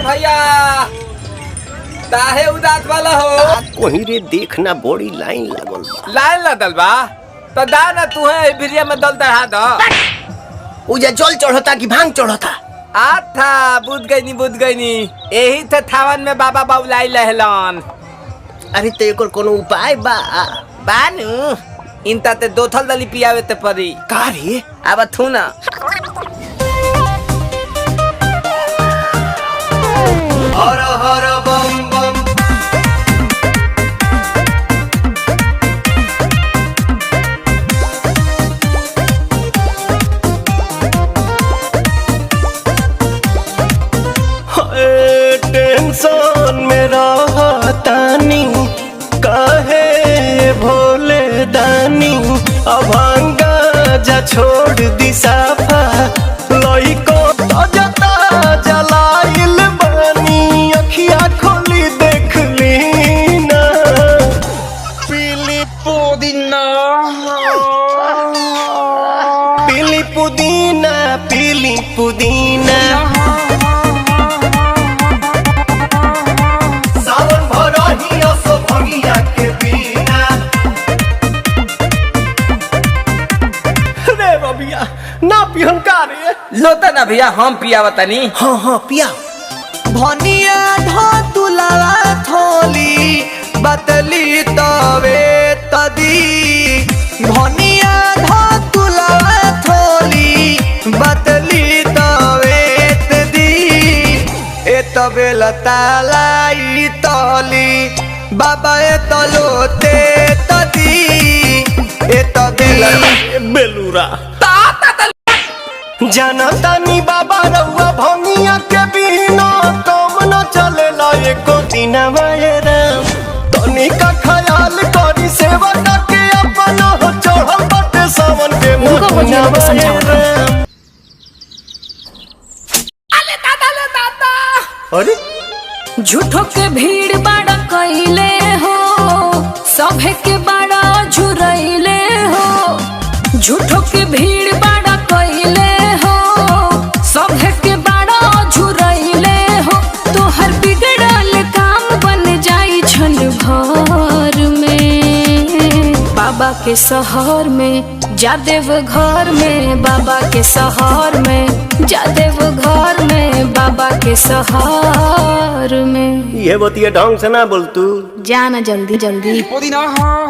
भैया काहे उदास वाला हो? कोही रे देखना बड़ी लाइन लागल बा। लाइन लगल बा तो दा ना तू है भिरिया में दल चढ़ा दो। उजा जल चढ़ता कि भांग चढ़ता? था बुझ गई नी यही थे थावन में बाबा बाबुलाई लहलन। अरे तो एकर कोनो उपाय बा? बानू इनता ते दो थल दली पियावे ते परी का रे? अब थू ना हर हर बम बम। टेंशन में रहतानी काहे भोले दानी अभांगा जा छोड़ दी साफा लइको तजता जलाइल बानी अखिया खोली देख ली ना पीली पुदीना पीली पुदीना पीली पुदीना सावन भरही असो भंगिया के बिना रे बबिया ना पिहन का रे लोता ना भैया हम पियावा तनी। हाँ हाँ पिया भनिया धतुलावा थोली बतली तवे तदी भनिया धतुलावा थोली बतली तवे तदी ए तबे लतालाई तली बाबा ए तलोते तदी ए तबे बेलूरा जनतानी बाबा रउआ भंगिया के बिना काम न चलेला एको दिन राम तनी का ख्याल करी सेवा के अपन हो चढ़ल बाटे सावन के महीना राम। ले दादा अरे झूठो के भीड़ बड़ा कइले हो सभे के बड़ा झुरइले हो झूठो के भीड़ बड़ा कइले हो सभे के बड़ा झुरइले हो तोहर बिगड़ल काम बन जाई छन भर में बाबा के शहर में जादेव घर में बाबा के शहर में जादेव घर में बाबा के शहर में ये बतिया ढंग से ना बोल तू जाना जल्दी जल्दी पुदीना हाँ